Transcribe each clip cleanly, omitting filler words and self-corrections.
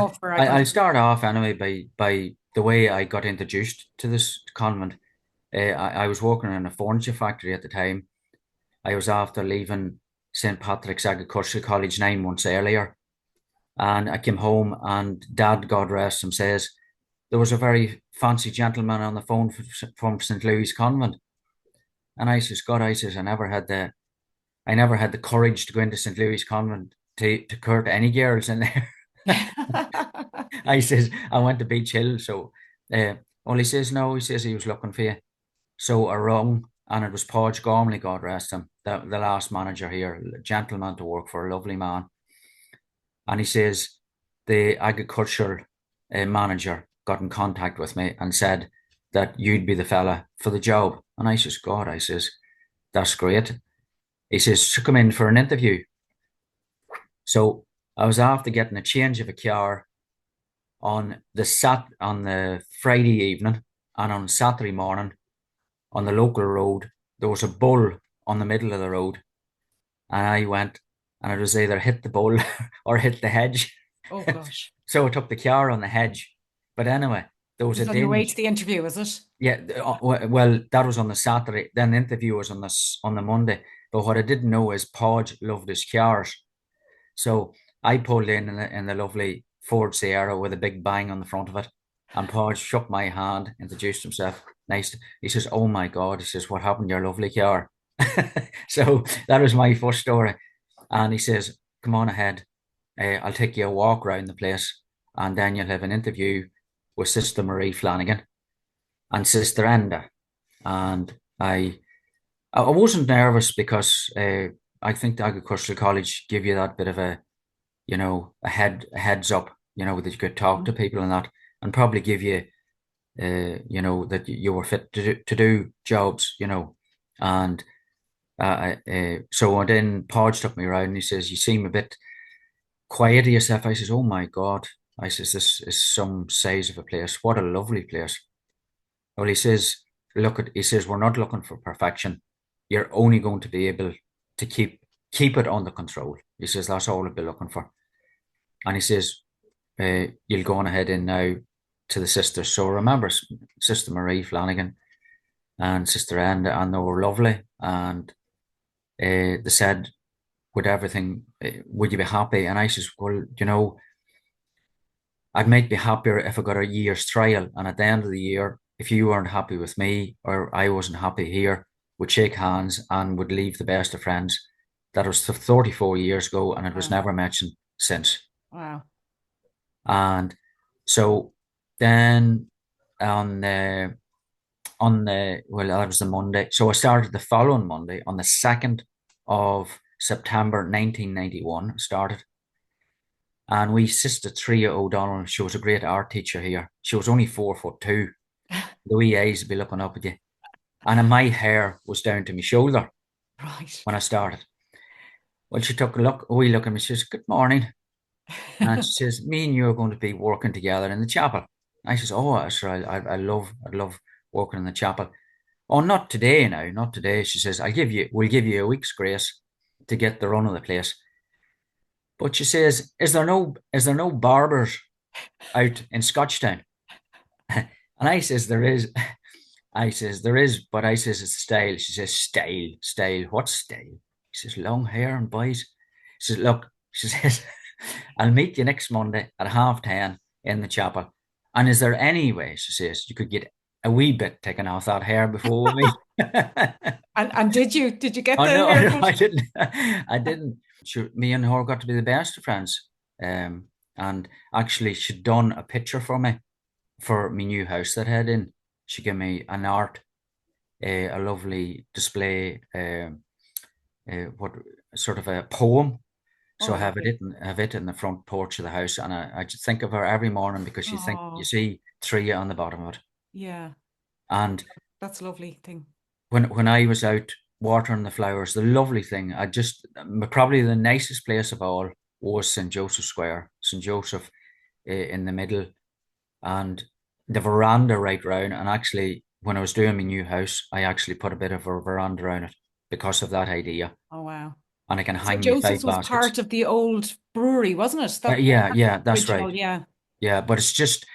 Oh, very good. I'll start off anyway by the way I got introduced to this convent. I was working in a furniture factory at the time. I was after leaving St. Patrick's Agricultural College 9 months earlier, and I came home and Dad, God rest him, says there was a very fancy gentleman on the phone from St. Louis Convent, and I says, God, I says I never had the courage to go into St. Louis Convent to court any girls in there. I says I went to Beach Hill, so uh, well, he says no. He says he was looking for you. So I rung, and it was Podge Gormley, God rest him, the last manager here, a gentleman to work for, a lovely man. And he says the agricultural manager got in contact with me and said that you'd be the fella for the job. And I says, God, I says that's great. He says, to come in for an interview. So I was after getting a change of a car on the Friday evening, and on Saturday morning on the local road there was a bull on the middle of the road, and I went, and it was either hit the bull or hit the hedge. Oh gosh. So I took the car on the hedge. But anyway, there was This a is on your way to dinge. the interview, is it? Yeah, well, that was on the Saturday. Then the interview was on the Monday. But what I didn't know is Podge loved his cars. So I pulled in the lovely Ford Sierra with a big bang on the front of it. And Podge shook my hand, introduced himself. Nice. He says, oh my God. He says, what happened to your lovely car? So that was my first story. And he says, come on ahead. I'll take you a walk around the place. And then you'll have an interview with Sister Marie Flanagan and Sister Enda. And I wasn't nervous because I think the agricultural college give you that bit of a heads up, that you could talk to Mhm. people and that, and probably give you that you were fit to do jobs, and so and then Podge took me around and he says, you seem a bit quiet to yourself. I says, oh my God. I says, this is some size of a place. What a lovely place. Well, he says, he says, we're not looking for perfection. You're only going to be able to keep it under control. He says, that's all I'll be looking for. And he says, you'll go on ahead in now to the sisters. So remember Sister Marie Flanagan and Sister Anne, and they were lovely. And they said, would everything, would you be happy? And I says, well, I'd might be happier if I got a year's trial. And at the end of the year, if you weren't happy with me or I wasn't happy here, we'd shake hands and would leave the best of friends. That was 34 years ago, and it was Wow. never mentioned since. Wow. And so then on the well, that was the Monday. So I started the following Monday on the 2nd of September 1991. Started, and we sister Tria O'Donnell. She was a great art teacher here. She was only 4'2". The wee eyes would be looking up at you. And my hair was down to my shoulder Right. when I started. Well, she took a wee look at me. She says, good morning. And she says, me and you are going to be working together in the chapel. I says, oh, sure, I'd love working in the chapel. Oh, not today now, not today. She says, we'll give you a week's grace to get the run of the place. But she says, is there no barbers out in Scotchtown? And I says, there is. I says, there is, but I says, it's style. She says, style, style. What style? She says, long hair and boys. She says, look, she says, I'll meet you next Monday at 10:30 in the chapel. And is there any way, she says, you could get a wee bit taken off that hair before we meet? And did you get Oh the no, no, haircut? I didn't. I didn't. Me and her got to be the best of friends. And actually, she'd done a picture for me for my new house that I had in. She gave me an art, a lovely display, what sort of a poem. Oh, So I lovely. have it in the front porch of the house, and I just think of her every morning because you Oh, see three on the bottom of it. yeah. And That's a lovely thing. when I was out watering the flowers, the lovely thing, probably the nicest place of all was St. Joseph Square, St. Joseph in the middle, and the veranda right round. And actually, when I was doing my new house, I actually put a bit of a veranda around it because of that idea. Oh, wow. and I can St. hang me five Joseph's was baskets. part of the old brewery, wasn't it? Yeah, That's yeah, that's right. original, yeah. Yeah, but it's just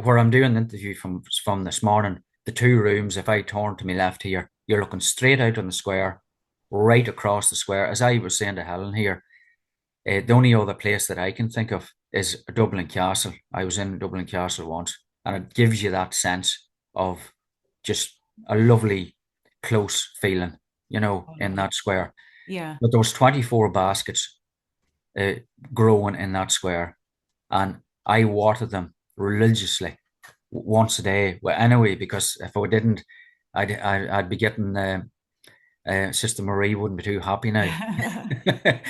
where I'm doing the interview from this morning. The two rooms, if I turn to my left here, you're looking straight out on the square, right across the square. As I was saying to Helen here, the only other place that I can think of is Dublin Castle. I was in Dublin Castle once, and it gives you that sense of just a lovely, close feeling, Oh, in lovely. that square. Yeah. But there was 24 baskets uh, growing in that square, and I watered them religiously once a day. Well, anyway, because if I didn't, I'd be getting Sister Marie wouldn't be too happy now.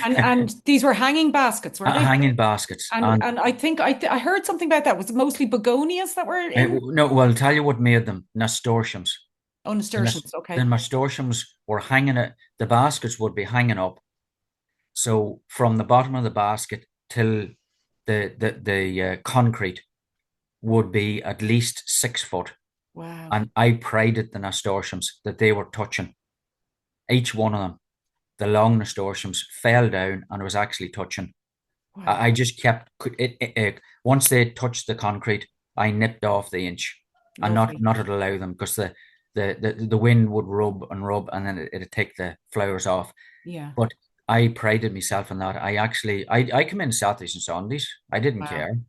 And these were hanging baskets, were they? Hanging baskets, And and I think I heard something about that. Was it mostly begonias that were in? no, well, I'll tell you what made them nasturtiums. Oh, The, nasturtiums. the Okay. nasturtiums were hanging it. The baskets would be hanging up. So from the bottom of the basket till the concrete would be at least 6 foot. Wow. And I prided the nasturtiums that they were touching. Each one of them, the long nasturtiums fell down and was actually touching. Wow. I just kept once they touched the concrete, I nipped off the inch, and not Lovely. not to allow them because the wind would rub and then it'd take the flowers off. Yeah. But I prided myself in that. I come in Saturdays and Sundays. I didn't Wow. care.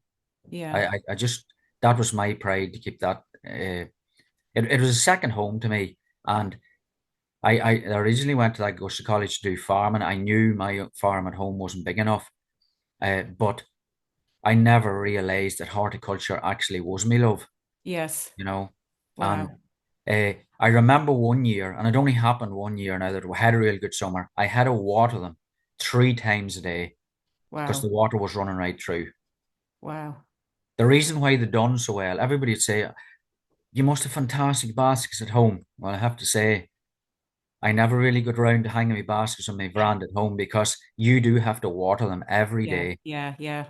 Yeah. I just that was my pride to keep that. It was a second home to me, and I originally went to that Augusta College to do farming. I knew my farm at home wasn't big enough, but I never realized that horticulture actually was my love, Yes. you know. And Wow. I remember one year, and it only happened one year now that we had a real good summer. I had to water them 3 times a day because the Wow. water was running right through. Wow. The reason why they done so well, everybody would say, you must have fantastic baskets at home. Well, I have to say, I never really got around to hanging my baskets on my veranda at home because you do have to water them every Yeah. day. Yeah. Yeah.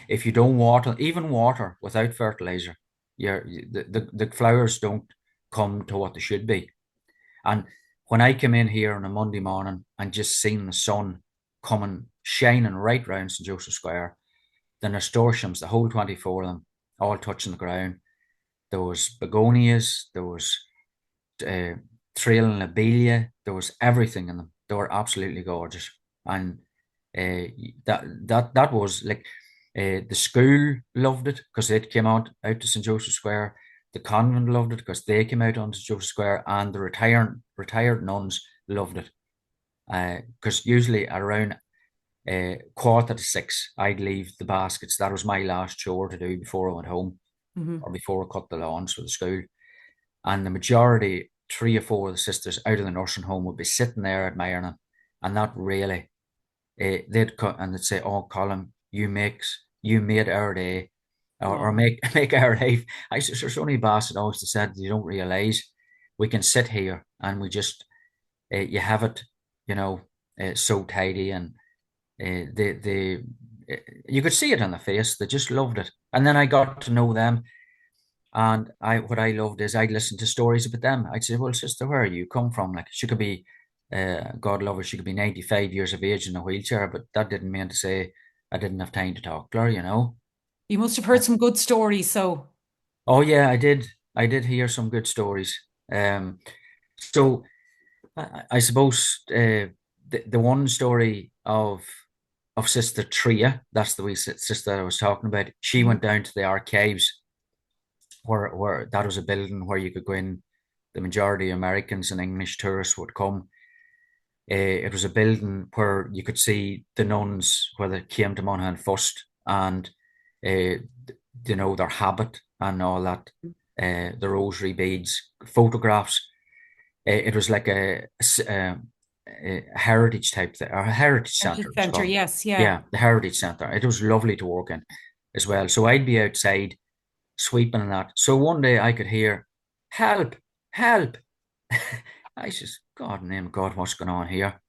If you don't water, even water without fertilizer, the flowers don't come to what they should be. And when I came in here on a Monday morning and just seen the sun coming shining right round St. Joseph Square, the nasturtiums, the whole 24 of them, all touching the ground. There was begonias, there was uh, trailing lobelia, there was everything in them. They were absolutely gorgeous, and that was like the school loved it because it came out to St Joseph Square. The convent loved it because they came out onto Joseph Square, and the retired nuns loved it because usually around 5:45, I'd leave the baskets. That was my last chore to do before I went home Hmm. or before I cut the lawns for the school. And the majority, 3 or 4 of the sisters out of the nursing home would be sitting there admiring him. And that really, they'd cut and they'd say, "Oh, Colm, you made our day, or Oh, make make our life." I said, "There's only Bassett always said you don't realize we can sit here and we just you have it, you know, so tidy and they you could see it on the face. They just loved it. And then I got to know them, and what I loved is I'd listen to stories about them. I'd say, "Well, sister, where are you come from?" Like she could be, God love her, she could be 95 years of age in a wheelchair, but that didn't mean to say I didn't have time to talk to her. you must have heard some good stories. So, Oh yeah, I did. I did hear some good stories. So I suppose the one story of Sister Tria, that's the wee sister I was talking about. She mhm. went down to the archives where that was a building where you could go in. The majority of Americans and English tourists would come. It was a building where you could see the nuns where they came to Monaghan first, and uh, their habit and all that, the rosary beads, photographs. It was like a heritage type thing, or a heritage center Heritage it was Centre, called. yes, yeah. Yeah, the heritage center. It was lovely to walk in as well. So I'd be outside sweeping and that. So one day I could hear, "Help, help." I says, "God, in the name of God, what's going on here?"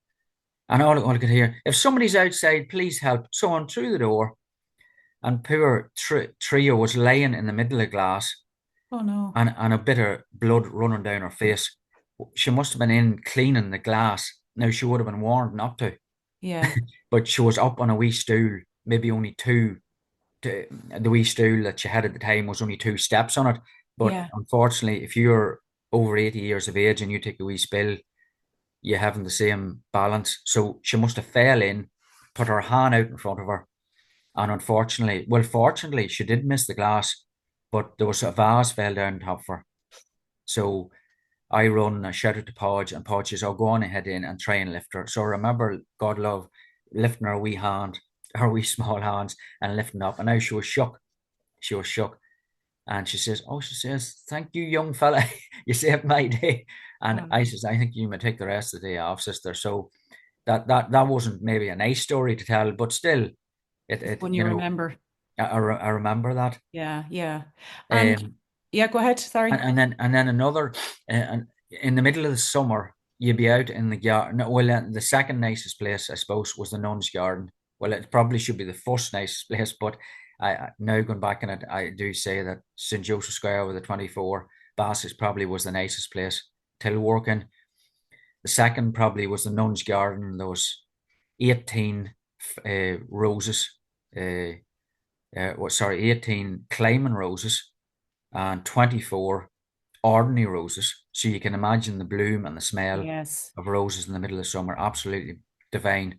And all I could hear, "If somebody's outside, please help." So on through the door, and poor Trio was laying in the middle of glass, Oh no. and a bit of blood running down her face. She must have been in cleaning the glass. Now she would have been warned not to. Yeah. but she was up on a wee stool, maybe only the wee stool that she had at the time was only 2 steps on it. But Yeah. unfortunately, if you're over 80 years of age and you take a wee spill, you haven't the same balance. So she must have fell in, put her hand out in front of her, and unfortunately, well, fortunately, she did miss the glass, but there was a vase fell down top of her. So I run, I shouted to Podge, and Podge says, "Oh, go on ahead in and try and lift her." So I remember, God love, lifting her wee hand, her wee small hands, and lifting up. And now she was shook. She was shook. And she says, "Oh," she says, "thank you, young fella. You saved my day." And I Um, says, "I think you may take the rest of the day off, sister." So that wasn't maybe a nice story to tell, but still, it's it one you remember. I remember that. Yeah, yeah. And Um, yeah, go ahead. Sorry. and then another, and in the middle of the summer, you'd be out in the garden. No, well, the second nicest place, I suppose, was the Nun's Garden. Well, it probably should be the first nicest place, but now going back in it, I do say that St. Joseph Square with the 24 baskets probably was the nicest place till working. The second probably was the Nun's Garden. There was 18 roses, uh, sorry, 18 climbing roses and 24 ordinary roses. So you can imagine the bloom and the smell Yes. of roses in the middle of summer. Absolutely divine.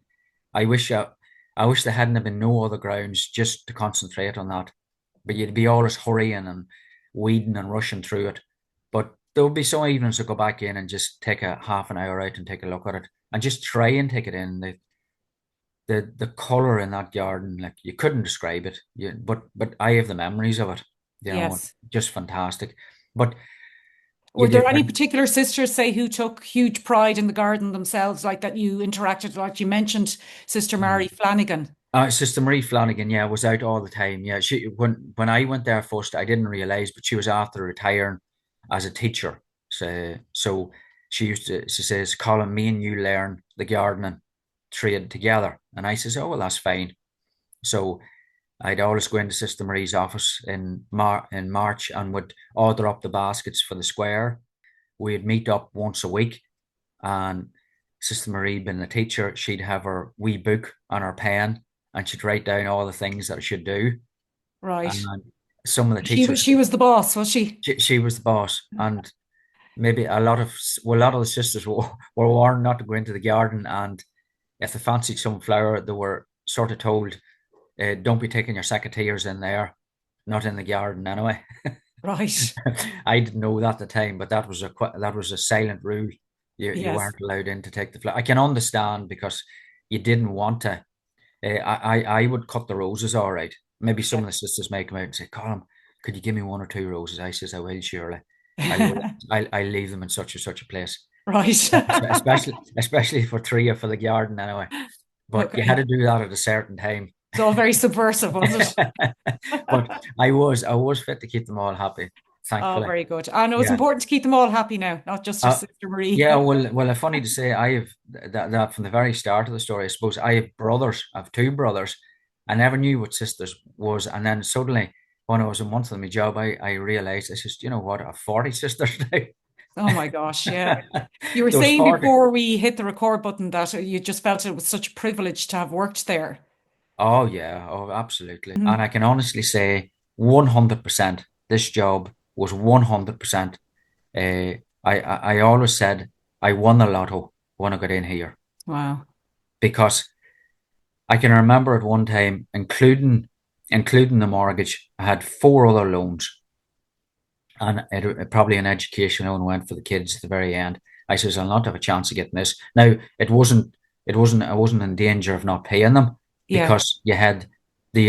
I wish I wish there hadn't been no other grounds just to concentrate on that. But you'd be always hurrying and weeding and rushing through it. But there would be some evenings to go back in and just take a half an hour out and take a look at it and just try and take it in. The color in that garden, like you couldn't describe it. But I have the memories of it, Yes. just fantastic. But Were you'd there any particular sisters, say, who took huge pride in the garden themselves, like that you interacted, like you mentioned, Sister Mary Flanagan? Sister Marie Flanagan, yeah, was out all the time. Yeah, she when I went there first, I didn't realize, but she was after retiring as a teacher. So she used to. She says, "Colin, me and you learn the gardening trade together." And I says, "Oh well, that's fine." So I'd always go into Sister Marie's office in March and would order up the baskets for the square. We'd meet up once a week, and Sister Marie, being the teacher, she'd have her wee book on her pen and she'd write down all the things that I should do. Right. And some of the She teachers, she was the boss, was she? she was the boss, and maybe a lot of the sisters were warned not to go into the garden, and if they fancied some flower, they were sort of told, "Don't be taking your secateurs in there, not in the garden anyway." Right. I didn't know that at the time, but that was a silent rule. You Yes. weren't allowed in to take the flower. I can understand because you didn't want to. I would cut the roses all right. Maybe some Yeah. of the sisters may come out and say, "Colm, could you give me 1 or 2 roses?" I says, "I will, surely. I'll leave them in such and such a place." Right. Especially for three or for the garden anyway. But you had Okay. to do that at a certain time. It's all very subversive, was it? But I was fit to keep them all happy, Oh, thankfully. very good. I know it's Yeah. important to keep them all happy now, not just your Uh, sister Marie. yeah, well, funny to say, I have that from the very start of the story. I suppose I have brothers. I have 2 brothers. I never knew what sisters was, and then suddenly, when I was a month on my job, I realized I says, "You know what? I have 40 sisters now." Oh my gosh, yeah. You were There was saying 40. before we hit the record button that you just felt it was such a privilege to have worked there. Oh yeah, oh absolutely. And Mhm. I can honestly say 100% this job was 100%. I always said I won the lotto when I got in here Wow. because I can remember at one time, including the mortgage, I had 4 other loans, and probably an education loan went for the kids at the very end. I says I'll not have a chance of getting this. Now I wasn't in danger of not paying them Yeah, because you had the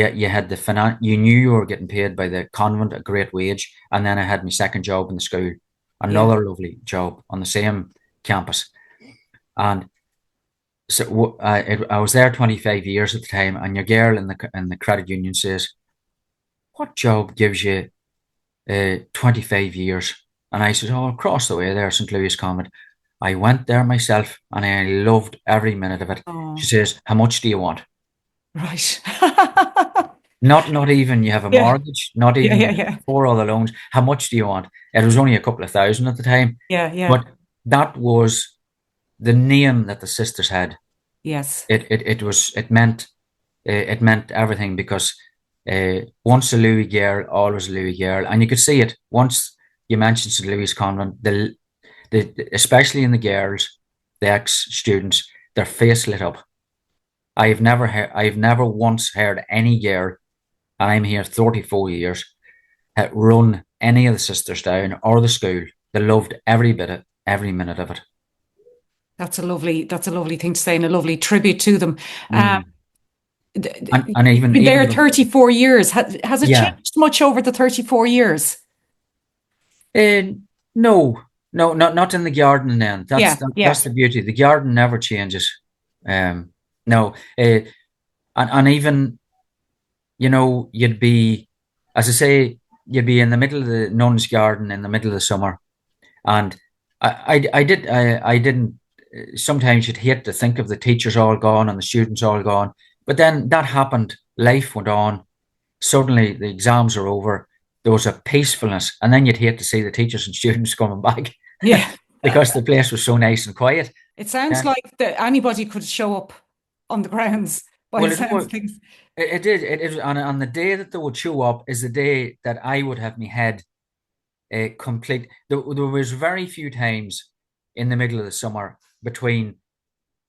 finan you knew you were getting paid by the convent a great wage, and then I had my second job in the school, yeah, another lovely job on the same campus, and so I was there 25 years at the time, and your girl in the credit union says, "What job gives you 25 years?" And I said, "Oh, across the way there, St. Louis Convent." I went there myself, and I loved every minute of it. She oh, says, "How much do you want?" right. Not even you have a Yeah, mortgage, not yeah, even you yeah, have yeah, 4 other loans. How much do you want? It was only a couple of thousand at the time, yeah, yeah. but that was the name that the sisters had. Yes. It meant everything because once a Louis girl, always a Louis girl, and you could see it once you mentioned St. Louis Convent. Especially in the girls, the ex students, their face lit up. I've never once heard any girl, and I'm here 34 years, run any of the sisters down or the school. They loved every bit of every minute of it. That's a lovely thing to say and a lovely tribute to them. Um, Mm. And you've been even there 34 years. Has it yeah. changed much over the 34 years? Uh, no, no, not in the garden. Then Yeah, that's yeah, the beauty. The garden never changes. Um, no, and even you'd be, as I say, you'd be in the middle of the nun's garden in the middle of the summer, and I didn't. Sometimes you'd hate to think of the teachers all gone and the students all gone, but then that happened. Life went on. Suddenly, the exams are over. There was a peacefulness, and then you'd hate to see the teachers and students coming back yeah. because the place was so nice and quiet. It sounds Yeah. like that anybody could show up on the grounds by Well, the sounds of things. it did. It is on the day that they would show up is the day that I would have my head complete. There was very few times in the middle of the summer between.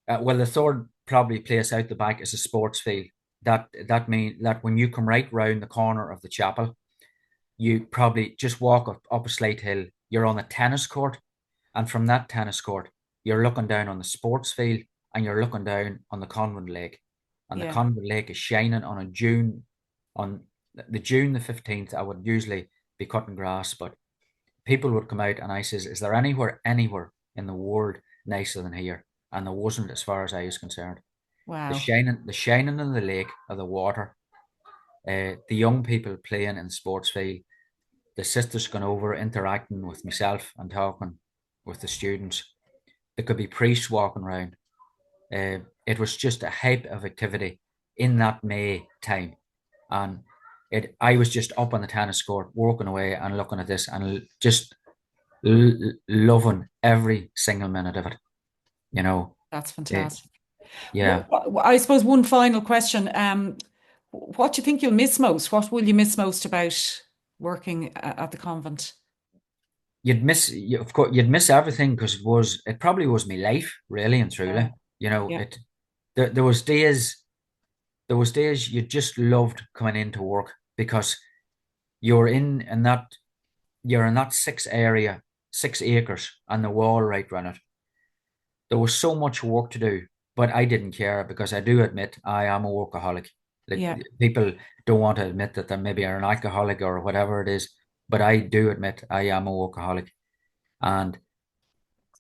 Well, the third probably place out the back is a sports field. That mean that when you come right round the corner of the chapel, you probably just walk up a slight hill. You're on a tennis court, and from that tennis court, you're looking down on the sports field, and you're looking down on the Convent Lake, and the Yeah. Convent Lake is shining on the June the 15th. I would usually be cutting grass, but people would come out, and I says, "Is there anywhere in the world nicer than here?" And there wasn't, as far as I was concerned. Wow. The shining in the lake of the water, the young people playing in the sports field, the sisters going over interacting with myself and talking with the students. There could be priests walking around. It was just a hype of activity in that May time, and I was just up on the tennis court, working away and looking at this, and just loving every single minute of it. You know, That's it, fantastic. yeah. I suppose one final question. What do you think you'll miss most? What will you miss most about working at the convent? Of course, you'd miss everything because it probably was my life, really and Yeah, truly. You know, yeah, there was days you just loved coming into work because you're in that you're in that 6 acres and the wall right around it. There was so much work to do, but I didn't care because I do admit I am a workaholic. Like yeah. people don't want to admit that they maybe are an alcoholic or whatever it is, but I do admit I am a workaholic, and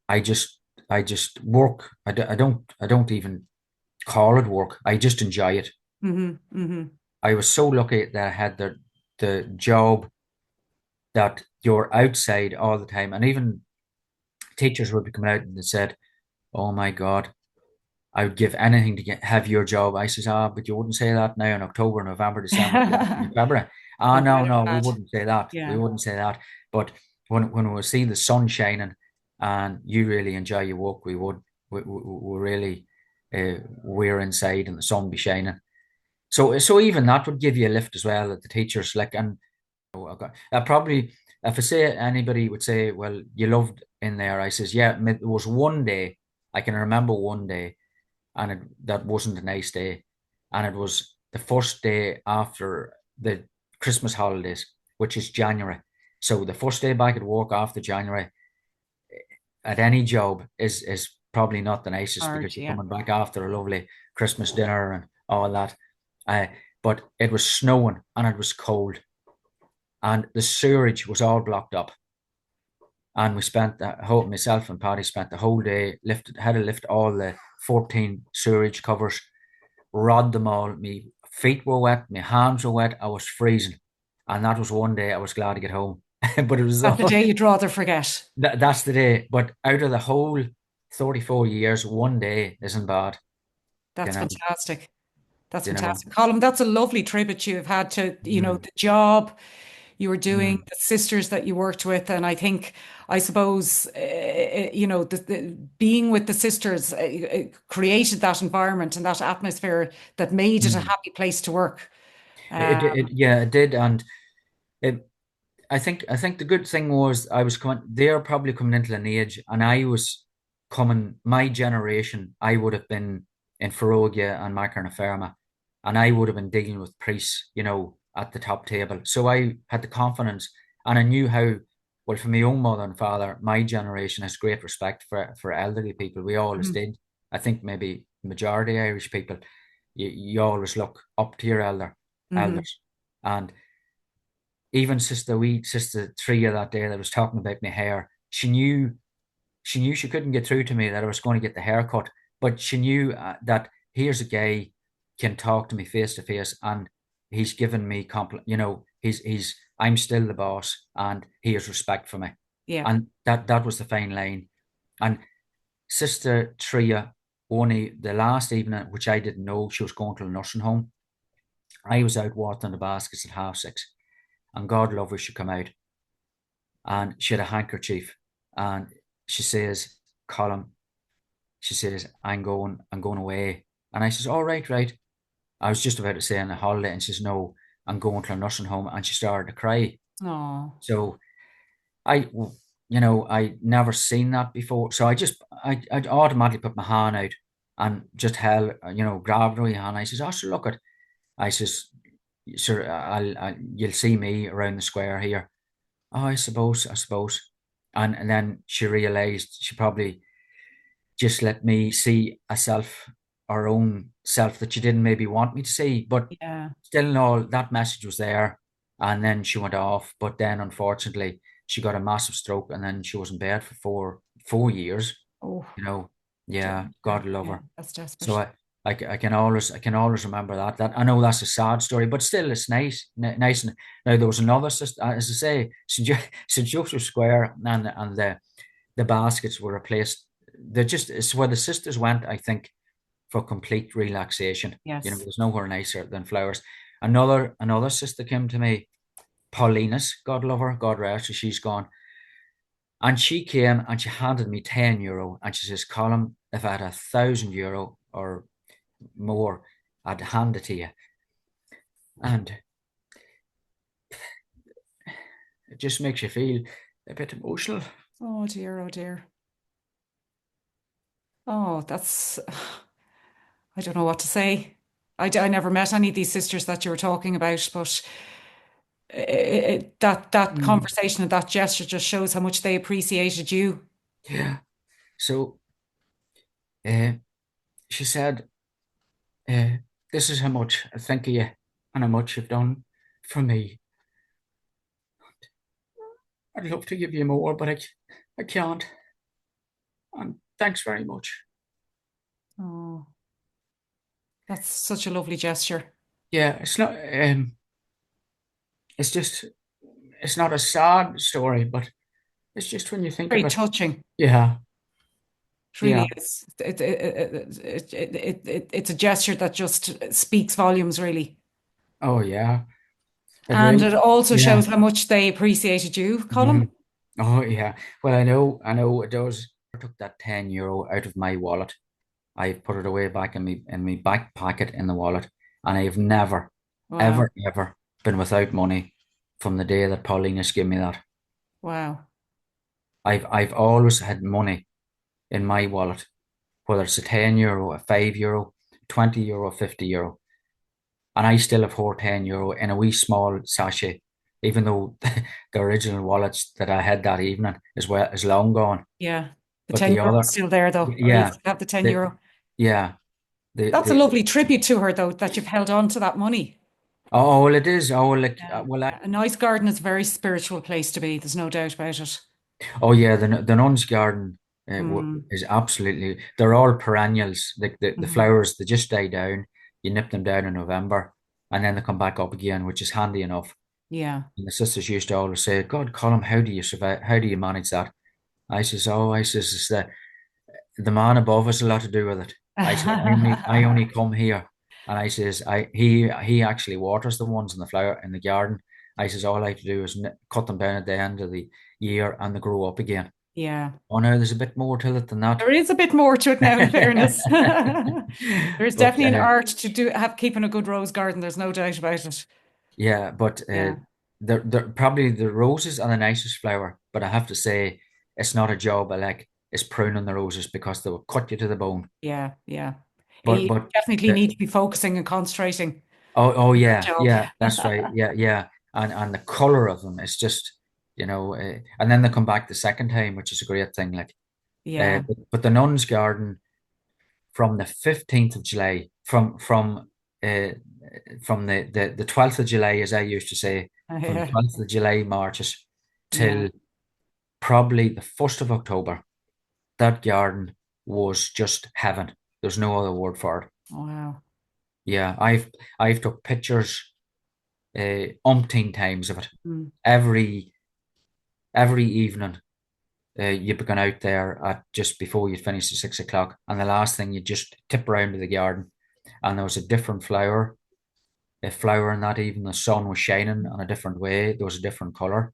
I just I just work. I don't even call it work. I just enjoy it. Hmm, hmm. I was so lucky that I had the job that you're outside all the time, and even teachers would be coming out and they said, "Oh my God, I would give anything to have your job." I says, "Ah, but you wouldn't say that now in October, November, December, January, February." Ah, I'm no, glad of no, we that. wouldn't say that. We Yeah. wouldn't say that. But when we see the sun shining and you really enjoy your work, we would. We really, we're inside and the sun be shining. So even that would give you a lift as well at the teachers. Like, and I probably, if I say anybody would say, "Well, you loved in there," I says, "Yeah." There was one day I can remember one day, and that wasn't a nice day, and it was the first day after the Christmas holidays, which is January. So the first day back at work after January at any job is probably not the nicest because Hard, you're yeah. coming back after a lovely Christmas dinner and all that. Uh, but it was snowing and it was cold, and the sewerage was all blocked up. And we spent the whole myself and Paddy spent the whole day had to lift all the 14 sewerage covers, rod them all. My feet were wet, my hands were wet, I was freezing. And that was one day I was glad to get home. But it was That's the all, day you'd rather forget. that's the day. But out of the whole 34 years, one day isn't bad, you That's know, fantastic. That's you know. fantastic. Colm, that's a lovely tribute you've had to, Mm. the job, you were doing, mm, the sisters that you worked with, and I think, I suppose, you know, being with the sisters created that environment and that atmosphere that made it a mm. happy place to work. Yeah, it did, and it. I think the good thing was I was coming. They're probably coming into an age, and I was coming. My generation, I would have been in Ferrogia and Macarna, and I would have been dealing with priests, at the top table. So I had the confidence, and I knew how. Well, for my own mother and father, my generation has great respect for elderly people. We always Mhm, did. I think maybe majority Irish people, you always look up to your mhm. elders, and even sister Tria that day that was talking about my hair, she knew she couldn't get through to me that I was going to get the haircut, but she knew that here's a guy can talk to me face to face, and he's given me compliment. He's I'm still the boss, and he has respect for me, Yeah. and that was the fine line. And sister Tria, only the last evening, which I didn't know, she was going to a nursing home. I was out watering the baskets at 6:30, and God love her, she come out and she had a handkerchief, and she says, Colm, she says, I'm going away. And I says, all right, right. I was just about to say on a holiday, and she says, no, I'm going to a nursing home. And she started to cry. Oh, So I, I never seen that before. So I automatically put my hand out and just held, grabbed her hand. I says, oh, so look at, I says, sir, you'll see me around the square here. Oh, I suppose. And then she realized she probably just let me see a self, our own self that she didn't maybe want me to see. But yeah. still in all, that message was there. And then she went off. But then unfortunately, she got a massive stroke, and then she was in bed for four years. Oh, You know, yeah, dear. God love Yeah, her. that's So desperate. I can always remember that. I know that's a sad story, but still it's nice, nice. And now there was another sister, as I say, St. Joseph's Square, and the baskets were replaced. It's where the sisters went, I think, for complete relaxation. Yes. There's nowhere nicer than flowers. Another sister came to me, Paulina's, God love her, God rest her, she's gone. And she came and she handed me €10, and she says, Colm, if I had €1,000 or more, I'd hand it to you. And it just makes you feel a bit emotional. Oh dear, oh dear. Oh, that's, I don't know what to say. I never met any of these sisters that you were talking about, but that Mm, conversation and that gesture just shows how much they appreciated you. yeah. So uh, she said, uh, this is how much I think of you and how much you've done for me. I'd love to give you more, but I can't. And thanks very much. Oh, that's such a lovely gesture. Yeah, it's not. It's just. It's not a sad story, but it's just when you think of Very it. touching. Yeah, It yeah. really is. It's a gesture that just speaks volumes, really. Oh, yeah. It And really. it also Yeah. shows how much they appreciated you, Colm. Mhm. Oh, yeah. Well, I know it does. I took that €10 out of my wallet. I put it away back in my back pocket in the wallet, and I have never, Wow. ever, ever been without money from the day that Paulina's gave me that. Wow. I've always had money in my wallet, whether it's a €10, a €5, €20, €50, and I still have her €10 in a wee small sachet, even though the original wallets that I had that evening is long gone. Yeah. The But 10 the euro is other, still there though, or you yeah, still have the 10 the euro. yeah, the That's a the lovely tribute to her though, that you've held on to that money. oh, well, it is. Oh, like, Yeah. well, A nice garden is a very spiritual place to be. There's no doubt about it. oh yeah, the nun's garden Mm. is absolutely. They're all perennials. The Hmm. flowers, they just die down. You nip them down in November, and then they come back up again, which is handy enough. Yeah. And the sisters used to always say, "God, Colm, how do you survive? How do you manage that?" I says, it's the man above has a lot to do with it. I said, I only come here, and I says, he actually waters the ones in the flower in the garden, I says, all I have to do is cut them down at the end of the year and they grow up again. Yeah. Oh, no, there's a bit more to it than that. There is a bit more to it now, in fairness. There's But definitely an art to do have keeping a good rose garden. There's no doubt about it. yeah, but Yeah. they're probably the roses are the nicest flower. But I have to say, it's not a job I like. Is pruning the roses because they will cut you to the bone. Yeah. Yeah. But You but definitely the, need to be focusing and concentrating oh on that yeah, job. yeah, that's right. Yeah, yeah. And the color of them is just, and then they come back the second time, which is a great thing. Like, Yeah. but the Nun's Garden from the 15th of July, uh, from the 12th of July, as I used to say, from the Yeah. 12th of July marches Yeah. till probably the 1st of October. That garden was just heaven. There's no other word for it. Wow. Yeah, I've took pictures umpteen times of it. Mm. Every every evening, you'd be going out there at just before you'd finish at 6 o'clock, and the last thing you just tip around to the garden, and there was a different flower, a flower, and that even the sun was shining on a different way. There was a different color.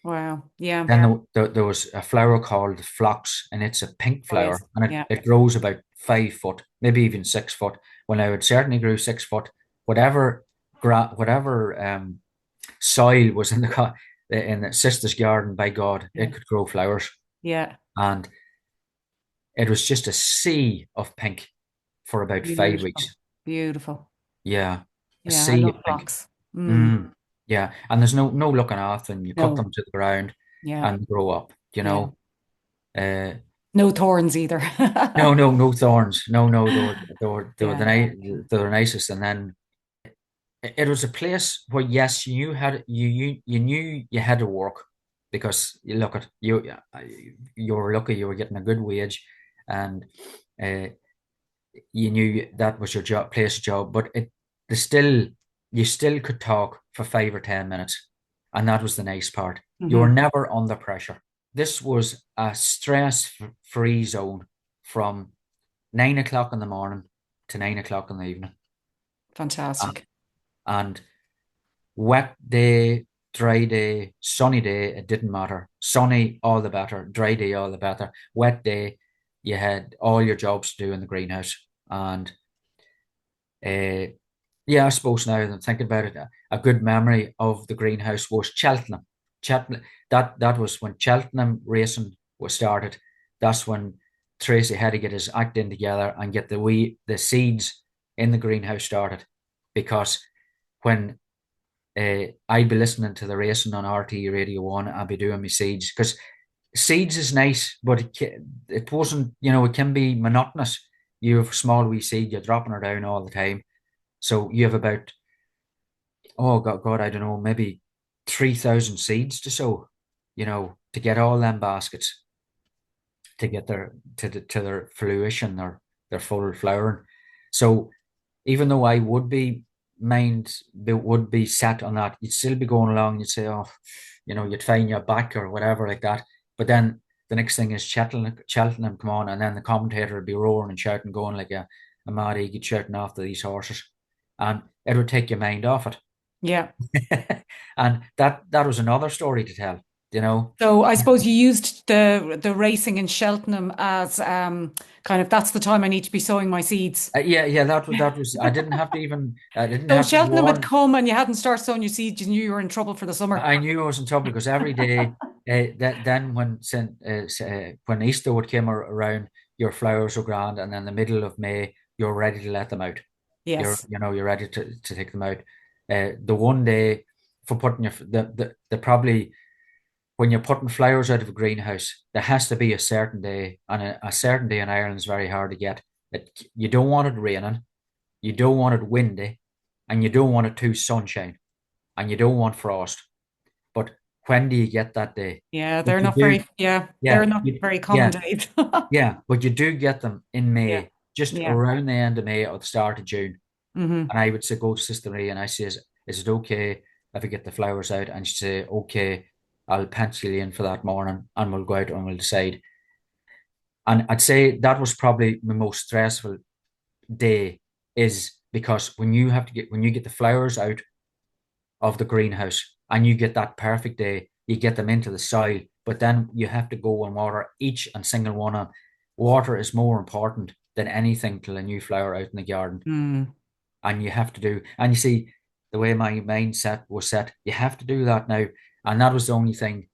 Wow. Yeah. Then there was a flower called phlox, and it's a pink Oh, yes. flower, and Yeah. it grows about 5 foot, maybe even 6 foot. Well, now it certainly grew 6 foot. Whatever whatever soil was in the sister's garden, by God, Yeah. it could grow flowers, Yeah. and it was just a sea of pink for about 5 weeks. Beautiful. Beautiful. Yeah, a Yeah. I sea of love pink. fox. Mm. Mm, yeah, and there's no looking after them. You cut No. them to the ground Yeah. and grow up. Yeah. Uh, No thorns either. no thorns. No, they were Yeah. they were nicest. And then it was a place where yes, you knew you had to work because you look at you were lucky you were getting a good wage, and uh, you knew that was your job, place job. But the still you still could talk for 5 or 10 minutes, and that was the nice part. You were Hmm. never under pressure. This was a stress-free zone from 9 o'clock in the morning to 9 o'clock in the evening. And, Fantastic. and wet day, dry day, sunny day, it didn't matter. Sunny, all the better. Dry day, all the better. Wet day, you had all your jobs to do in the greenhouse. And uh, yeah, I suppose now that I'm thinking about it, a good memory of the greenhouse was Cheltenham. Cheltenham, that was when Cheltenham racing was started. That's when Tracey had to get his act in together and get the seeds in the greenhouse started. Because when I'd be listening to the racing on RT Radio 1, I'd be doing my seeds. Because seeds is nice, but it wasn't, it can be monotonous. You have a small wee seed, you're dropping her down all the time. So you have about, oh God, I don't know, maybe 3,000 seeds to sow, to get all them baskets to get their fruition, their full flowering. So even though I would be set on that, you'd still be going along. You'd say, oh, you'd find your back or whatever like that. But then the next thing is Cheltenham come on, and then the commentator would be roaring and shouting, going like a mad eagle shouting after these horses, and it would take your mind off it. Yeah. And that was another story to tell, you know. So I suppose you used the racing in Cheltenham as kind of that's the time I need to be sowing my seeds. Yeah, that was. I didn't So have to Cheltenham had warn. come and you hadn't started sowing your seeds, you knew you were in trouble for the summer. I knew I was in trouble because every day, then when Easter would come around, your flowers were grand, and then the middle of May, you're ready to let them out. You're Yes. you know you're ready to take them out. The one day for putting the probably when you're putting flowers out of a greenhouse, there has to be a certain day, and a certain day in Ireland is very hard to get. You don't want it raining, you don't want it windy, and you don't want it too sunshine, and you don't want frost. But when do you get that day? Yeah, But they're you not do, very, yeah, they're yeah, not very common yeah, days. but you do get them in Yeah. May, just Yeah. around the end of May or the start of June. Hmm. And I would say, go to Sister Marie, and I says, is it okay if I get the flowers out? And she'd say, okay, I'll pencil you in for that morning, and we'll go out and we'll decide. And I'd say that was probably the most stressful day, is because when you get the flowers out of the greenhouse, and you get that perfect day. You get them into the soil, but then you have to go and water each and single one of them. Water is more important than anything till a new flower out in the garden. Mm. And you have to do, and you see the way my mindset was set, you have to do that now. And that was the only thing.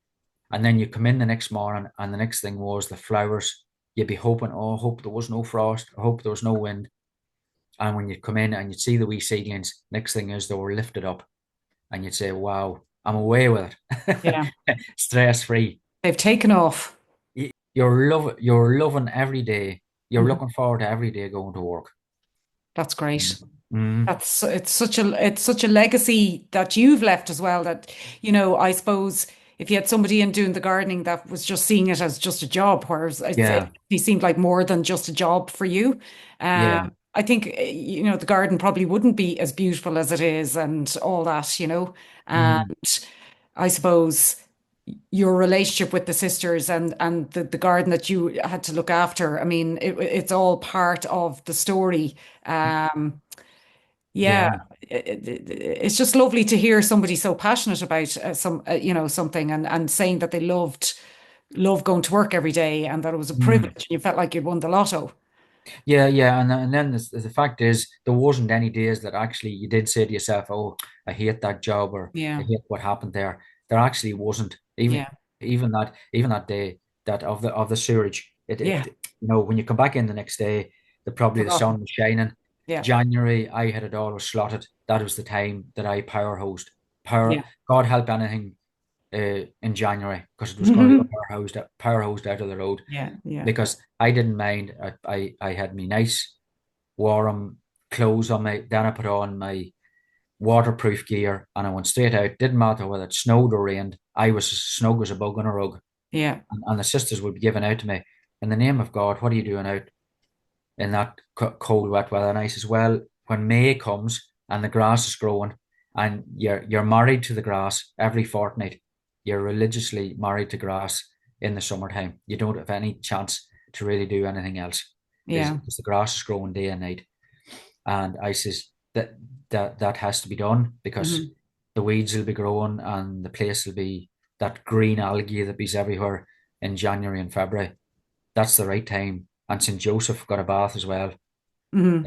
And then you come in the next morning, and the next thing was the flowers. You'd be hoping, oh, I hope there was no frost. I hope there was no wind. And when you come in and you'd see the wee seedlings, next thing is they were lifted up, and you'd say, wow, I'm away with Yeah. it. Stress free. They've taken off. You're loving every day. You're Mhm. looking forward to every day going to work. That's great. Mm. That's it's such a legacy that you've left as well that, I suppose if you had somebody in doing the gardening that was just seeing it as just a job, whereas Yeah, it seemed like more than just a job for you. yeah. I think, the garden probably wouldn't be as beautiful as it is and all that, And Mm. I suppose your relationship with the sisters and the garden that you had to look after, I mean, it's all part of the story. Um, yeah, Yeah. it's just lovely to hear somebody so passionate about something and saying that they love going to work every day and that it was a privilege Mm. and you felt like you'd won the lotto. Yeah, yeah, and then the fact is, there wasn't any days that actually you did say to yourself, "Oh, I hate that job," or "I Yeah, hate what happened there." There actually wasn't. yeah, Even that day that of the sewerage, yeah. when you come back in the next day, probably the Forgotten. sun was shining. Yeah, January, I had it all slotted. That was the time that I power hosed. Power, yeah. God help anything in January because it was going to be Hmm. power hosed out of the road Yeah, yeah. because I didn't mind. I had me nice warm clothes on my. Then I put on my waterproof gear and I went straight out. Didn't matter whether it snowed or rained. I was as snug as a bug on a rug, Yeah. and the sisters would be giving out to me. In the name of God, what are you doing out in that cold, wet weather? And I says, well, when May comes and the grass is growing, and you're married to the grass every fortnight, you're religiously married to grass in the summertime. You don't have any chance to really do anything else Yeah. because the grass is growing day and night. And I says that has to be done because Hmm. the weeds will be growing and the place will be that green algae that be everywhere in January and February. That's the right time. And St. Joseph got a bath as well. Hmm.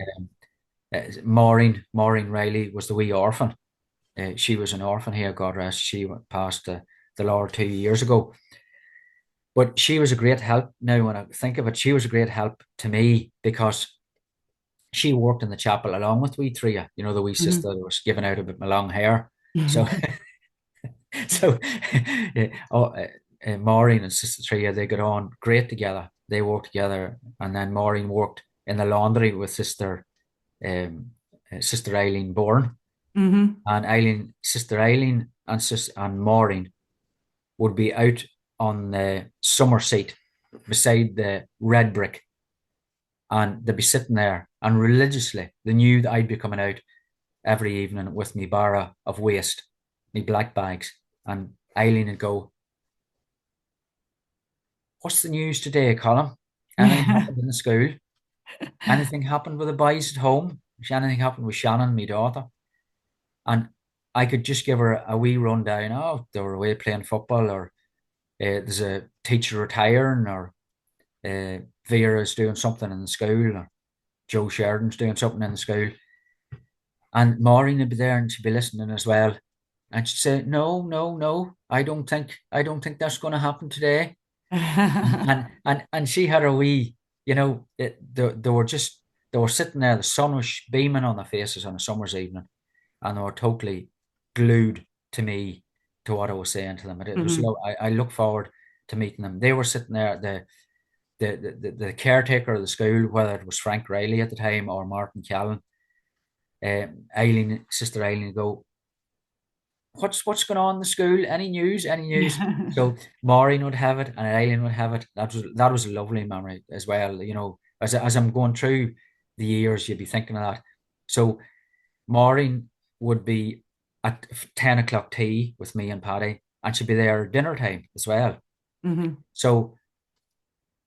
Maureen Riley was the wee orphan. She was an orphan here, God rest. She went past the Lord 2 years ago. But she was a great help. Now, when I think of it, she was a great help to me because she worked in the chapel along with wee Tria, the wee sister Hmm. that was giving out a bit my long hair. So, Hmm. so Maureen and Sister Tria, they got on great together. They worked together, and then Maureen worked in the laundry with um, Sister Eileen Bourne, and Sister Eileen and Maureen would be out on the summer seat beside the red brick, and they'd be sitting there, and religiously they knew that I'd be coming out every evening with me barra of waste, me black bags, and Eileen would go, "What's the news today, Colm? Anything Yeah. happened in the school? Anything happened with the boys at home? Anything happened with Shannon, my daughter?" And I could just give her a wee rundown. Oh, they were away playing football, or there's a teacher retiring, or Vera's doing something in the school, or Joe Sheridan's doing something in the school. And Maureen would be there and she'd be listening as well. And she'd say, "No, no, no, I don't think that's going to happen today." And she had a wee, they were sitting there, the sun was beaming on their faces on a summer's evening, and they were totally glued to me, to what I was saying to them. It was Hmm. I look forward to meeting them. They were sitting there, the caretaker of the school, whether it was Frank Riley at the time or Martin Callan, Sister Eileen go, what's going on in the school? Any news? Any news? So Maureen would have it and Eileen would have it. That was a lovely memory as well. As I'm going through the years, you'd be thinking of that. So Maureen would be at 10 o'clock tea with me and Paddy, and she'd be there at dinner time as well. Hmm. So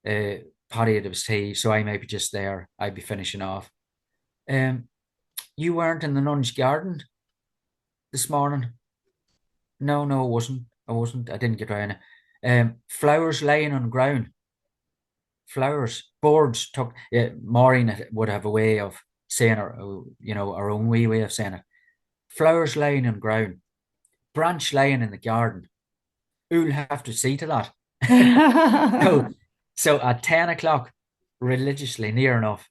uh, Paddy had his tea, so I might be just there. I'd be finishing off. You weren't in the nun's garden this morning. No, no, it wasn't. I wasn't. I didn't get around it. Flowers laying on ground. Flowers, birds took. Yeah, Maureen would have a way of saying her, our own wee way of saying it. Flowers laying on ground, branch laying in the garden. Who'll have to see to that? So, so at 10 o'clock, religiously near enough,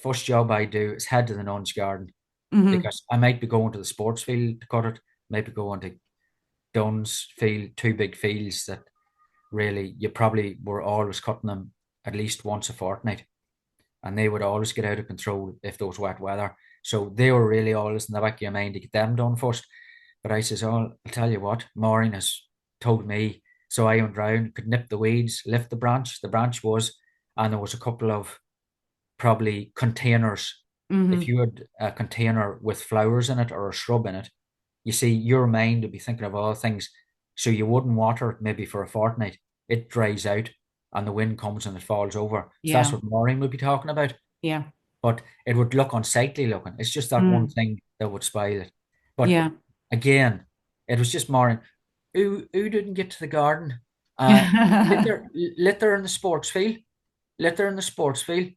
first job I do is head to the nun's garden Hmm. because I might be going to the sports field to cut it, might be going to Dunn's field, two big fields that really you probably were always cutting them at least once a fortnight, and they would always get out of control if there was wet weather. So they were really always in the back of your mind to get them done first. But I says, "Oh, I'll tell you what, Maureen has told me." So I went round, could nip the weeds, lift the branch. The branch was, and there was a couple of probably containers. If Hmm. you had a container with flowers in it or a shrub in it, you see, your mind would be thinking of all things. So you wouldn't water it maybe for a fortnight. It dries out and the wind comes and it falls over. So that's Yeah. what Maureen would be talking about. Yeah. But it would look unsightly looking. It's just that one Mm. thing that would spoil it. But Yeah. again, it was just Maureen. Who didn't get to the garden? Uh, litter in the sports field. Litter in the sports field.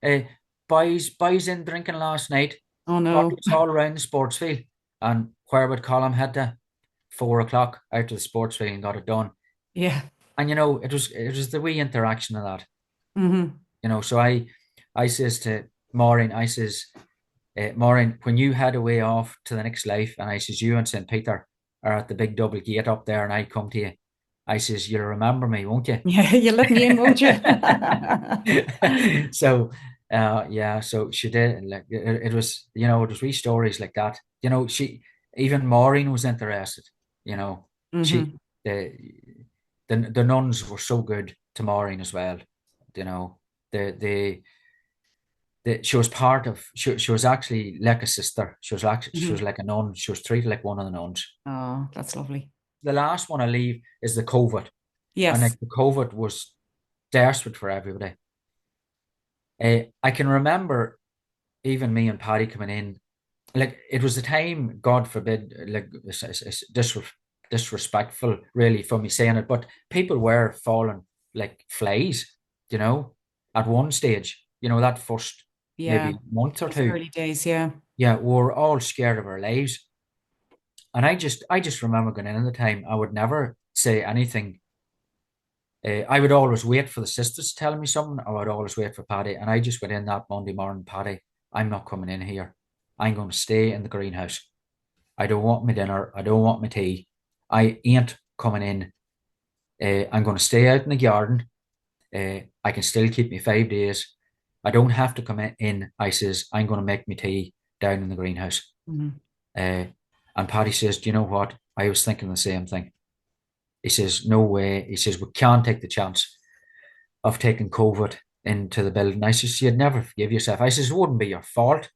Uh, boys in drinking last night. Oh no. Bottles all around the sports field. And where would Colm head to? 4 o'clock out to the sports field and got it done. Yeah. And it was the wee interaction of that. Hmm. So I says to Maureen, I says, Maureen, when you head away off to the next life, and I says, you and St. Peter are at the big double gate up there, and I come to you, I says, you'll remember me, won't you? Yeah, you let me in, won't you? So, yeah, so she did. And like it was, it was wee stories like that. Even Maureen was interested. You know, she Hmm. the the nuns were so good to Maureen as well. You know, the she was part of. She was actually like a sister. She was Hmm. like a nun. She was treated like one of the nuns. Oh, that's lovely. The last one I leave is the COVID, and Yes. like the COVID was desperate for everybody. I can remember even me and Paddy coming in, like it was the time, God forbid, like it's disrespectful really for me saying it, but people were falling like flies, you know, at one stage, that first Yeah. maybe month or Those two. early days. Yeah. Yeah, we were all scared of our lives. And I just remember going in at the time, I would never say anything. I would always wait for the sisters to tell me something. I would always wait for Paddy. And I just went in that Monday morning, Paddy, I'm not coming in here. I'm going to stay in the greenhouse. I don't want my dinner. I don't want my tea. I ain't coming in. I'm going to stay out in the garden. I can still keep me 5 days. I don't have to come in. I says, I'm going to make me tea down in the greenhouse. Hmm. Uh, and Paddy says, do you know what? I was thinking the same thing. He says, no way. He says, we can't take the chance of taking COVID into the building. I says, you'd never forgive yourself. I says, it wouldn't be your fault,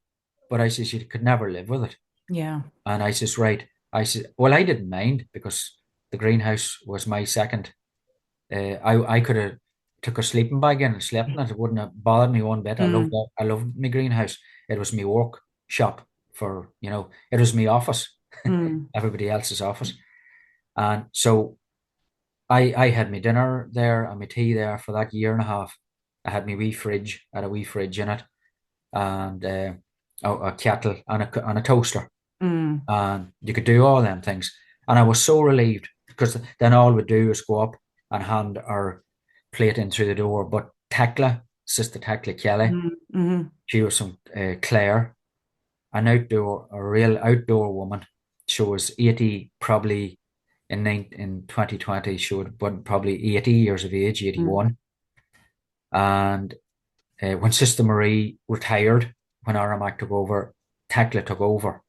but I says, you could never live with it. Yeah. And I says, right. I said, well, I didn't mind because the greenhouse was my second. I could have took a sleeping bag in and slept in it. It wouldn't have bothered me one bit. I loved Mm. that. I loved my greenhouse. It was my work shop it was my office, Mm. everybody else's office. And so I had my dinner there and my tea there for that year and a half. I had my wee fridge, I had a wee fridge in it, and a kettle and a toaster. Mm. And you could do all them things. And I was so relieved because then all we'd do is go up and hand our plate in through the door. But Tekla, Sister Tekla Kelly, Mm. Mm. she was from Clare, a real outdoor woman. She was 80, probably in 2020, she would have been probably 80 years of age, Mm. 81. And when Sister Marie retired, when Aramac took over, Tekla took over.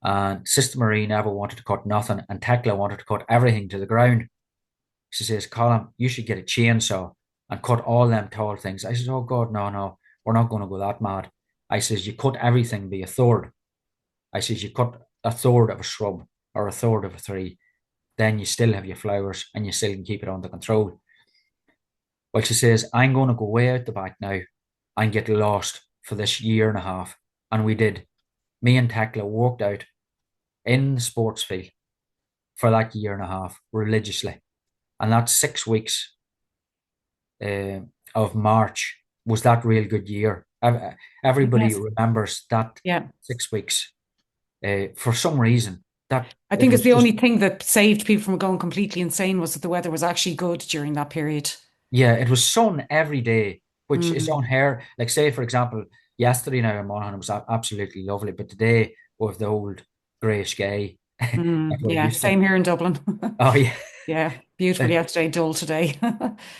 And Sister Marie never wanted to cut nothing, and Tekla wanted to cut everything to the ground. She says, Colm, you should get a chainsaw and cut all them tall things. I says, oh God, no, no, we're not going to go that mad. I says, you cut everything by a third. I says, you cut a third of a shrub or a third of a tree, then you still have your flowers and you still can keep it under control. Well, she says, I'm going to go way out the back now and get lost for this year and a half. And we did. Me and Tekla walked out in the sports field for that year and a half religiously. And that 6 weeks uh, of March was that real good year. Everybody Yes. remembers that Yeah. 6 weeks for some reason. That I it think it's was the just only thing that saved people from going completely insane was that the weather was actually good during that period. yeah, it was sun every day, which is Mm, unheard. Like say for example, yesterday now in Monaghan was absolutely lovely, but today with the old grey sky, like we're yeah, used to. same here in Dublin. Oh yeah. Yeah, beautiful yesterday, dull today.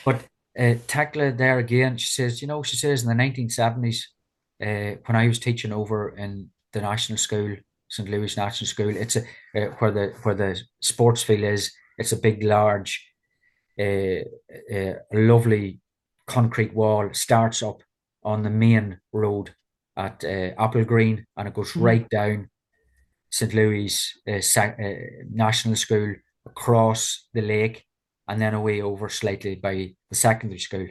But Tekla there again, she says, she says in the 1970s, when I was teaching over in the national school, St. Louis National School, it's where the sports field is. It's a big, large, lovely concrete wall. Starts up on the main road at Apple Green, and it goes Mm, right down St. Louis National School, across the lake, and then away over slightly by the secondary school.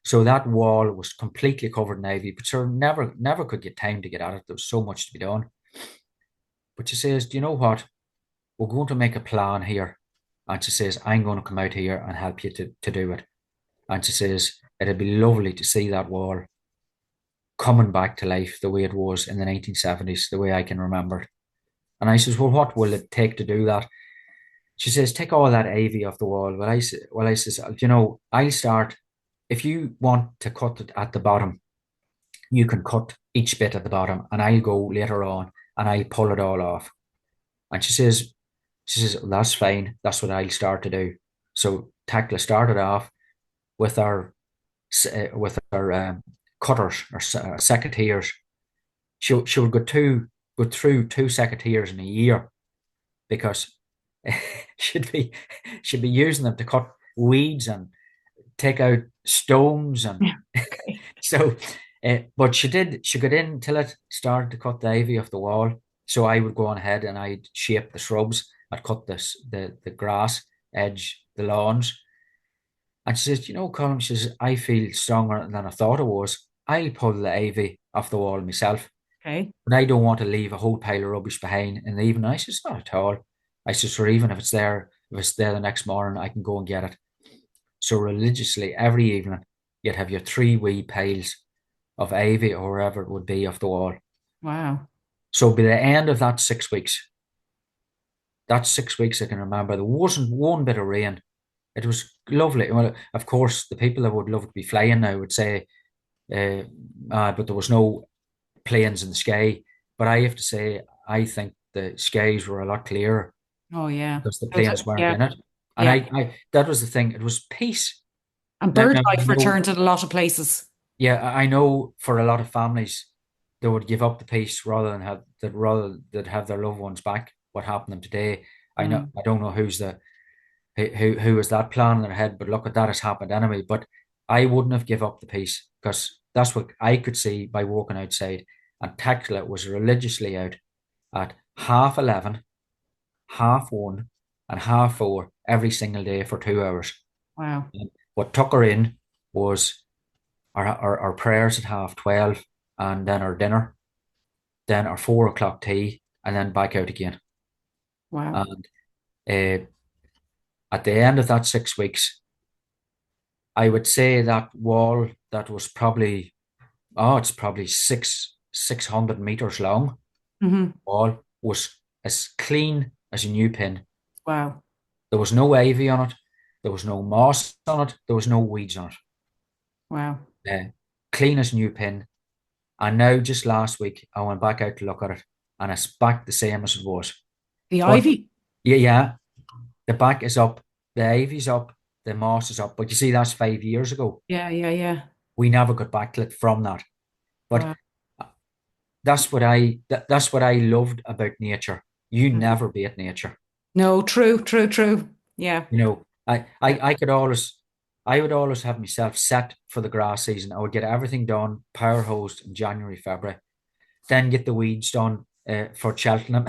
So that wall was completely covered in ivy, but sure, never could get time to get at it. There was so much to be done. But she says, "Do you know what? We're going to make a plan here." And she says, "I'm going to come out here and help you to do it." And she says, "It'd be lovely to see that wall coming back to life the way it was in the 1970s, the way I can remember it." And I says, "Well, what will it take to do that?" She says, "Take all that ivy off the wall." I says, I'll start. If you want to cut it at the bottom, you can cut each bit at the bottom, and I'll go later on and I'll pull it all off." And she says, "Well, that's fine. That's what I'll start to do." So Tekla started off with our cutters or secateurs. She would go through two secateurs in a year because she'd be she'd be using them to cut weeds and take out stones and yeah. Okay. so but she got in till it started to cut the ivy off the wall. So I would go on ahead and I'd shape the shrubs. I'd cut the grass, edge the lawns. And she says, Colm, she says, "I feel stronger than I thought I was. I'll pull the ivy off the wall myself, Okay. but I don't want to leave a whole pile of rubbish behind in the evening." I says, "Not at all." I says, "For even if it's there the next morning, I can go and get it." So religiously, every evening, you'd have your three wee piles of ivy or wherever it would be off the wall. Wow. So by the end of that 6 weeks, I can remember there wasn't one bit of rain. It was lovely. Well, of course, the people that would love to be flying now would say, but there was no planes in the sky. But I have to say, I think the skies were a lot clearer Oh, yeah. because the planes weren't Yeah. in it. And Yeah. I that was the thing. It was peace. And Now, bird now life returned in a lot of places. yeah, I know for a lot of families, they would give up the peace rather than have their loved ones back. What happened to them today? Mm, I don't know who is that plan in their head, but look at that has happened anyway. But I wouldn't have give up the peace because that's what I could see by walking outside. And Tekla was religiously out at 11:30, 1:30, and 4:30 every single day for 2 hours. wow. And what took her in was our prayers at 12:30, and then our dinner, then our 4 o'clock tea, and then back out again. Wow. And uh, at the end of that 6 weeks, I would say that wall that was probably, it's probably 600 meters long Hmm. wall was as clean as a new pin. Wow. There was no ivy on it. There was no moss on it. There was no weeds on Wow. it. Clean as a new pin. And now, just last week, I went back out to look at it, and it's back the same as it was. The But ivy. yeah, yeah, the back is up, the ivy's up, the moss is up. But you see, that's 5 years ago. Yeah. Yeah. Yeah. We never got back to it from that. But Wow. that's what I loved about nature. You never beat nature. No, true, true, true. Yeah. You know, Yeah. I would always have myself set for the grass season. I would get everything done, power hosed in January, February, then get the weeds done for Cheltenham,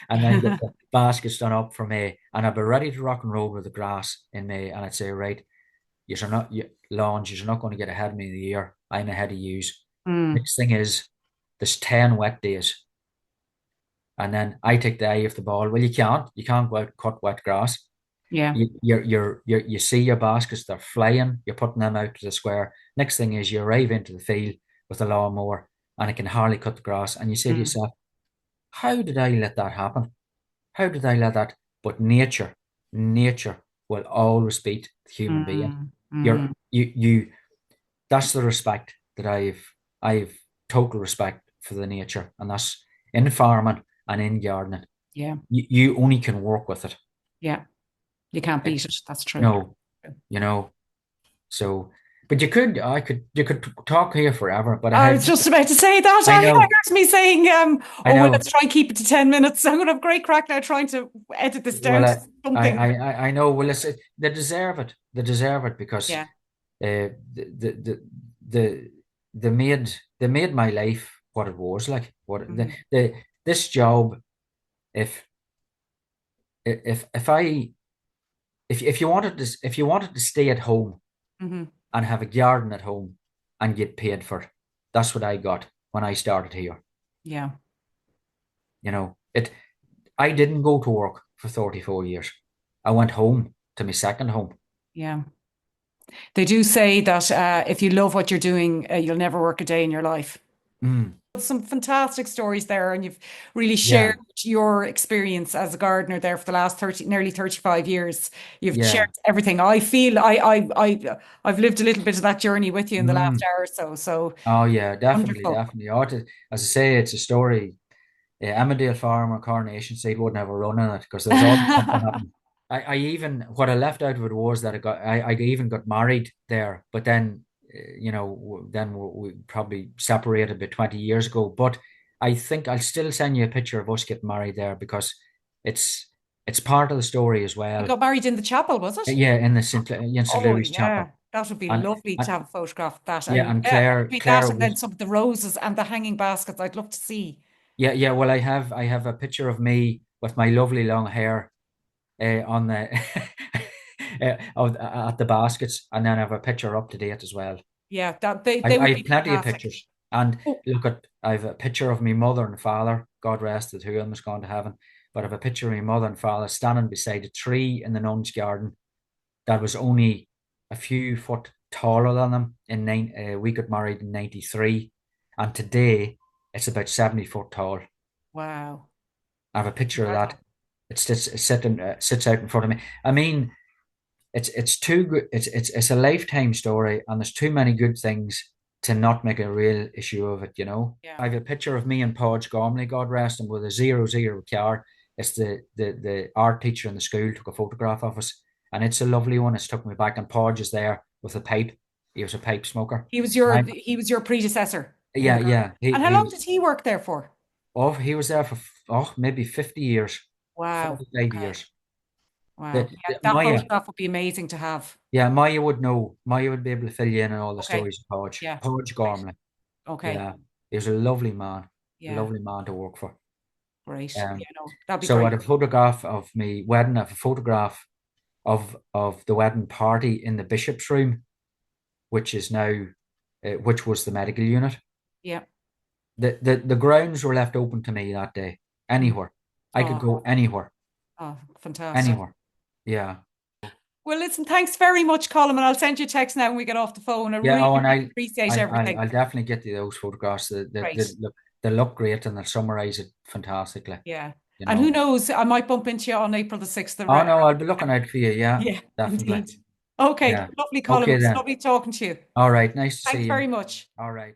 and then get the baskets done up for May. And I'd be ready to rock and roll with the grass in May. And I'd say, right, lawns, you're not going to get ahead of me in the year. I'm ahead of yous. Mm. Next thing is, there's 10 wet days. And then I take the eye off the ball. Well, you can't go out and cut wet grass. Yeah. You see your baskets, they're flying, you're putting them out to the square. Next thing is you arrive into the field with a lawnmower and it can hardly cut the grass. And you say to Mm, yourself, how did I let that happen? How did I let that? But nature will always beat the human being. mm, mm. You that's the respect that I've total respect for the nature. And that's in farming and in gardening. Yeah. You only can work with it. Yeah. You can't It- beat it. That's true. no, you know. So, but you could talk here forever. But I was just about to say that. I I know, heard me saying, I oh, well, know. let's try and keep it to 10 minutes. I'm going to have great crack now trying to edit this down Well, to something. I know. Well, they deserve it. They deserve it because Yeah. the they made my life what it was like. Mm, This job, if if I if you wanted to stay at home hmm. and have a garden at home and get paid for it, that's what I got when I started here. Yeah. It I didn't go to work for 34 years. I went home to my second home. Yeah. They do say that if you love what you're doing, you'll never work a day in your life. Mm, Some fantastic stories there, and you've really shared yeah, your experience as a gardener there for the last 30, nearly 35 years. You've shared yeah. everything. I feel I've lived a little bit of that journey with you in the last Mm. hour or so. So Oh yeah, definitely, wonderful. definitely. As I say, it's a story. Yeah, Emmerdale Farm or Coronation Street wouldn't have a run in it because there's always something happening. I even what I left out of it was that I even got married there, but then then we probably separated about 20 years ago. But I think I'll still send you a picture of us getting married there because it's it's part of the story as You well. got married in the chapel, was it? Yeah, in St. Oh Louis Chapel, yeah, that would be and, lovely to and have a photograph of that. yeah, and Yeah, between that Claire and then was. some of the roses and the hanging baskets, I'd love to see. Yeah, yeah. Well, I have a picture of me with my lovely long hair on the at the baskets, and then I have a picture up to date as well. Yeah, that they I would have be plenty of fantastic. pictures, and Oh, look at I have a picture of my mother and father. God rest the two of them has gone to heaven, but I have a picture of my mother and father standing beside a tree in the nun's garden that was only a few foot taller than them. We got married in '93, and today it's about 70 foot tall. wow. I have a picture of that. Incredible. Sits out in front of me. I mean, it's too good. It's a lifetime story, and there's too many good things to not make a real issue of it. Yeah. I have a picture of me and Podge Gormley, God rest him, with a 0-0 car. It's the art teacher in the school took a photograph of us, and it's a lovely one. It's took me back, and Podge is there with a pipe. He was a pipe smoker. And He was your predecessor in yeah, the garden. yeah. He And how he long was did he work there for? he was there for maybe 50 years, Wow. 45 Okay. years. Wow. Yeah, that Maya, photograph would be amazing to have. yeah, Maya would know. Maya would be able to fill you in on all the Okay. stories of Podge. Yeah. Podge Great. Gormley. Okay. Yeah, he was a Yeah. lovely man to work for. Great. Yeah, Um, no, that'd be so I great. had a photograph of me wedding. I have a photograph of the wedding party in the bishop's room, which is now, which was the medical unit. Yeah. The grounds were left open to me that day. Mm. Anywhere, I could Oh, go anywhere, oh, fantastic. anywhere. Yeah, Well, listen, thanks very much, Colm, and I'll send you a text now when we get off the phone. I yeah. really, Oh, and really appreciate everything. I'll definitely get you those photographs. Great. They look great and they'll summarize it fantastically. Yeah. You And who know. knows, I might bump into you on April the 6th. Oh no, I'll be looking out for you. Yeah, Yeah, definitely. indeed. Okay, Yeah. lovely, Colm. It Okay was then. lovely talking to you. All right. Nice to Thanks see you. very much. All right.